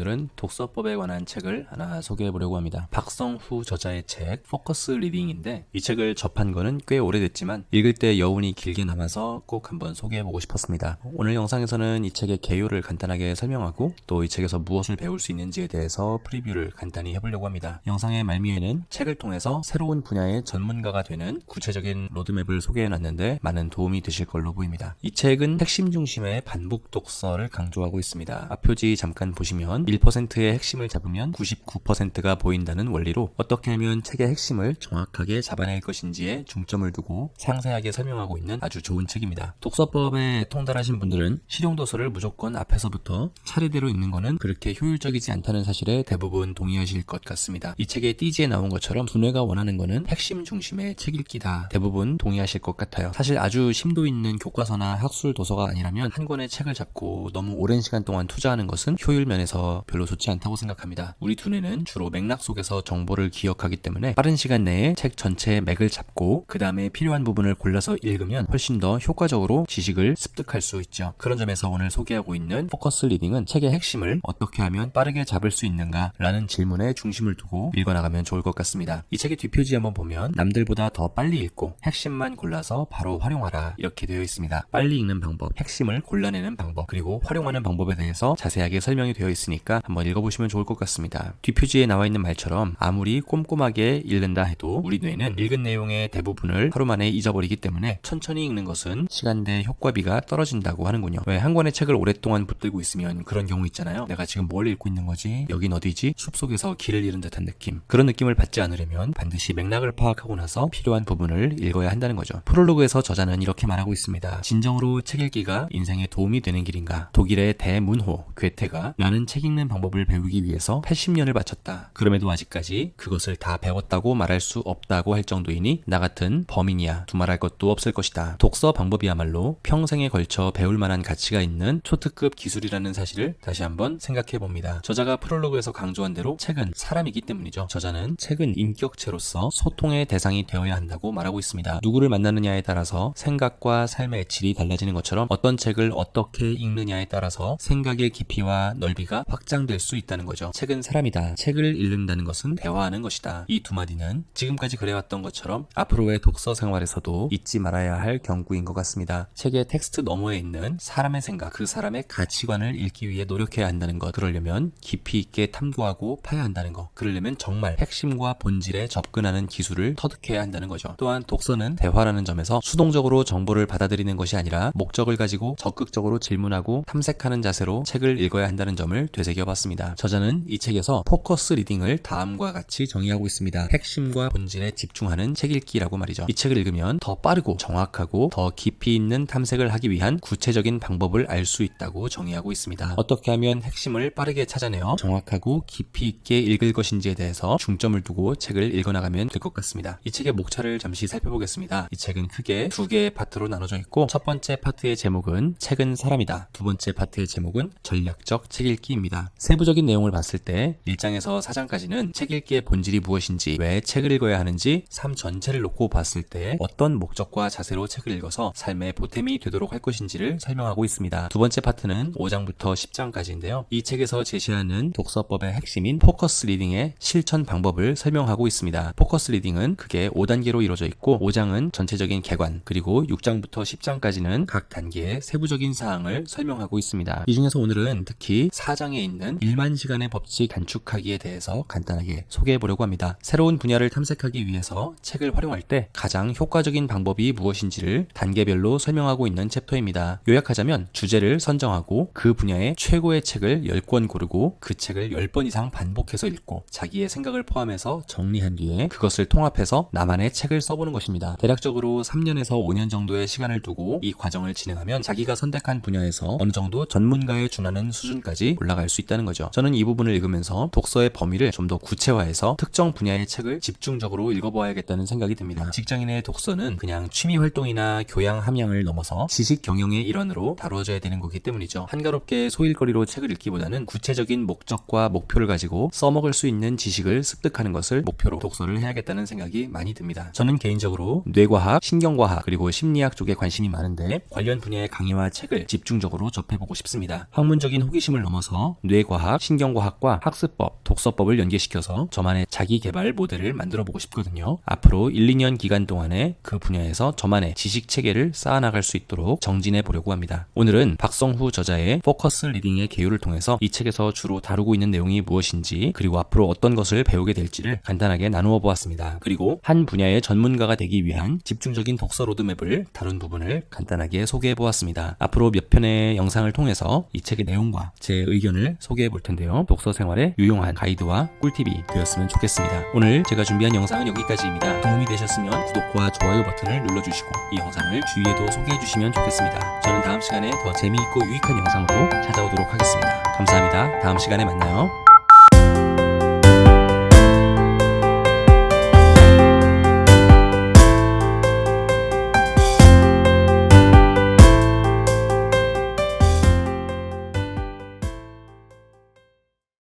오늘은 독서법에 관한 책을 하나 소개해 보려고 합니다. 박성후 저자의 책 포커스 리딩인데 이 책을 접한 거는 꽤 오래됐지만 읽을 때 여운이 길게 남아서 꼭 한번 소개해 보고 싶었습니다. 오늘 영상에서는 이 책의 개요를 간단하게 설명하고 또 이 책에서 무엇을 배울 수 있는지에 대해서 프리뷰를 간단히 해보려고 합니다. 영상의 말미에는 책을 통해서 새로운 분야의 전문가가 되는 구체적인 로드맵을 소개해 놨는데 많은 도움이 되실 걸로 보입니다. 이 책은 핵심 중심의 반복 독서를 강조하고 있습니다. 앞표지 잠깐 보시면 1%의 핵심을 잡으면 99%가 보인다는 원리로 어떻게 하면 책의 핵심을 정확하게 잡아낼 것인지에 중점을 두고 상세하게 설명하고 있는 아주 좋은 책입니다. 독서법에 통달하신 분들은 실용도서를 무조건 앞에서부터 차례대로 읽는 거는 그렇게 효율적이지 않다는 사실에 대부분 동의하실 것 같습니다. 이 책의 띠지에 나온 것처럼 두뇌가 원하는 거는 핵심 중심의 책 읽기다. 대부분 동의하실 것 같아요. 사실 아주 심도 있는 교과서나 학술 도서가 아니라면 한 권의 책을 잡고 너무 오랜 시간 동안 투자하는 것은 효율 면에서 별로 좋지 않다고 생각합니다. 우리 두뇌는 주로 맥락 속에서 정보를 기억하기 때문에 빠른 시간 내에 책 전체의 맥을 잡고 그 다음에 필요한 부분을 골라서 읽으면 훨씬 더 효과적으로 지식을 습득할 수 있죠. 그런 점에서 오늘 소개하고 있는 포커스 리딩은 책의 핵심을 어떻게 하면 빠르게 잡을 수 있는가 라는 질문에 중심을 두고 읽어나가면 좋을 것 같습니다. 이 책의 뒷표지 한번 보면 남들보다 더 빨리 읽고 핵심만 골라서 바로 활용하라 이렇게 되어 있습니다. 빨리 읽는 방법, 핵심을 골라내는 방법, 그리고 활용하는 방법에 대해서 자세하게 설명이 되어 있으니까 한번 읽어보시면 좋을 것 같습니다. 뒷표지에 나와 있는 말처럼 아무리 꼼꼼하게 읽는다 해도 우리 뇌는 읽은 내용의 대부분을 하루 만에 잊어버리기 때문에 천천히 읽는 것은 시간 대 효과비가 떨어진다고 하는군요. 왜 한 권의 책을 오랫동안 붙들고 있으면 그런 경우 있잖아요. 내가 지금 뭘 읽고 있는 거지? 여긴 어디지? 숲속에서 길을 잃은 듯한 느낌. 그런 느낌을 받지 않으려면 반드시 맥락을 파악하고 나서 필요한 부분을 읽어야 한다는 거죠. 프롤로그에서 저자는 이렇게 말하고 있습니다. 진정으로 책 읽기가 인생에 도움이 되는 길인가? 독일의 대문호 괴테가 나는 책 읽는 방법을 배우기 위해서 80년을 바쳤다. 그럼에도 아직까지 그것을 다 배웠다고 말할 수 없다고 할 정도이니 나 같은 범인이야 두말할 것도 없을 것이다. 독서 방법이야말로 평생에 걸쳐 배울 만한 가치가 있는 초특급 기술이라는 사실을 다시 한번 생각해 봅니다. 저자가 프롤로그에서 강조한 대로 책은 사람이기 때문이죠. 저자는 책은 인격체로서 소통의 대상이 되어야 한다고 말하고 있습니다. 누구를 만나느냐에 따라서 생각과 삶의 질이 달라지는 것처럼 어떤 책을 어떻게 읽느냐에 따라서 생각의 깊이와 넓이가 확장될 수 있다는 거죠. 책은 사람이다. 책을 읽는다는 것은 대화하는 것이다. 이 두 마디는 지금까지 그래왔던 것처럼 앞으로의 독서 생활에서도 잊지 말아야 할 경구인 것 같습니다. 책의 텍스트 너머에 있는 사람의 생각, 그 사람의 가치관을 읽기 위해 노력해야 한다는 것. 그러려면 깊이 있게 탐구하고 파야 한다는 것. 그러려면 정말 핵심과 본질에 접근하는 기술을 터득해야 한다는 거죠. 또한 독서는 대화라는 점에서 수동적으로 정보를 받아들이는 것이 아니라 목적을 가지고 적극적으로 질문하고 탐색하는 자세로 책을 읽어야 한다는 점을 되새겨봤습니다. 저자는 이 책에서 포커스 리딩을 다음과 같이 정의하고 있습니다. 핵심과 본질에 집중하는 책 읽기라고 말이죠. 이 책을 읽으면 더 빠르고 정확하고 더 깊이 있는 탐색을 하기 위한 구체적인 방법을 알 수 있다고 정의하고 있습니다. 어떻게 하면 핵심을 빠르게 찾아내어 정확하고 깊이 있게 읽을 것인지에 대해서 중점을 두고 책을 읽어나가면 될 것 같습니다. 이 책의 목차를 잠시 살펴보겠습니다. 이 책은 크게 두 개의 파트로 나눠져 있고 첫 번째 파트의 제목은 책은 사람이다. 두 번째 파트의 제목은 전략적 책 읽기입니다. 세부적인 내용을 봤을 때 1장에서 4장까지는 책 읽기의 본질이 무엇인지, 왜 책을 읽어야 하는지, 삶 전체를 놓고 봤을 때 어떤 목적과 자세로 책을 읽어서 삶의 보탬이 되도록 할 것인지를 설명하고 있습니다. 두 번째 파트는 5장부터 10장까지인데요. 이 책에서 제시하는 독서법의 핵심인 포커스 리딩의 실천 방법을 설명하고 있습니다. 포커스 리딩은 크게 5단계로 이루어져 있고 5장은 전체적인 개관, 그리고 6장부터 10장까지는 각 단계의 세부적인 사항을 설명하고 있습니다. 이 중에서 오늘은 특히 4장에 있는 1만 시간의 법칙 단축하기에 대해서 간단하게 소개해 보려고 합니다. 새로운 분야를 탐색하기 위해서 책을 활용할 때 가장 효과적인 방법이 무엇인지를 단계별로 설명하고 있는 챕터입니다. 요약하자면 주제를 선정하고 그 분야의 최고의 책을 10권 고르고 그 책을 10번 이상 반복해서 읽고 자기의 생각을 포함해서 정리한 뒤에 그것을 통합해서 나만의 책을 써보는 것입니다. 대략적으로 3년에서 5년 정도의 시간을 두고 이 과정을 진행하면 자기가 선택한 분야에서 어느 정도 전문가에 준하는 수준까지 올라갈 수 있다는 거죠. 저는 이 부분을 읽으면서 독서의 범위를 좀 더 구체화해서 특정 분야의 책을 집중적으로 읽어보아야겠다는 생각이 듭니다. 직장인의 독서는 그냥 취미 활동이나 교양 함양을 넘어서 지식 경영의 일환으로 다루어져야 되는 거기 때문이죠. 한가롭게 소일거리로 책을 읽기보다는 구체적인 목적과 목표를 가지고 써먹을 수 있는 지식을 습득하는 것을 목표로 독서를 해야겠다는 생각이 많이 듭니다. 저는 개인적으로 뇌과학, 신경과학, 그리고 심리학 쪽에 관심이 많은데 관련 분야의 강의와 책을 집중적으로 접해보고 싶습니다. 학문적인 호기심을 넘어서 뇌과학, 신경과학과 학습법, 독서법을 연계시켜서 저만의 자기개발 모델을 만들어 보고 싶거든요. 앞으로 1, 2년 기간 동안에 그 분야에서 저만의 지식 체계를 쌓아나갈 수 있도록 정진해 보려고 합니다. 오늘은 박성후 저자의 포커스 리딩의 개요를 통해서 이 책에서 주로 다루고 있는 내용이 무엇인지, 그리고 앞으로 어떤 것을 배우게 될지를 간단하게 나누어 보았습니다. 그리고 한 분야의 전문가가 되기 위한 집중적인 독서 로드맵을 다룬 부분을 간단하게 소개해 보았습니다. 앞으로 몇 편의 영상을 통해서 이 책의 내용과 제 의견을 소개해 볼 텐데요. 독서 생활에 유용한 가이드와 꿀팁이 되었으면 좋겠습니다. 오늘 제가 준비한 영상은 여기까지입니다. 도움이 되셨으면 구독과 좋아요 버튼을 눌러주시고 이 영상을 주위에도 소개해 주시면 좋겠습니다. 저는 다음 시간에 더 재미있고 유익한 영상으로 찾아오도록 하겠습니다. 감사합니다. 다음 시간에 만나요.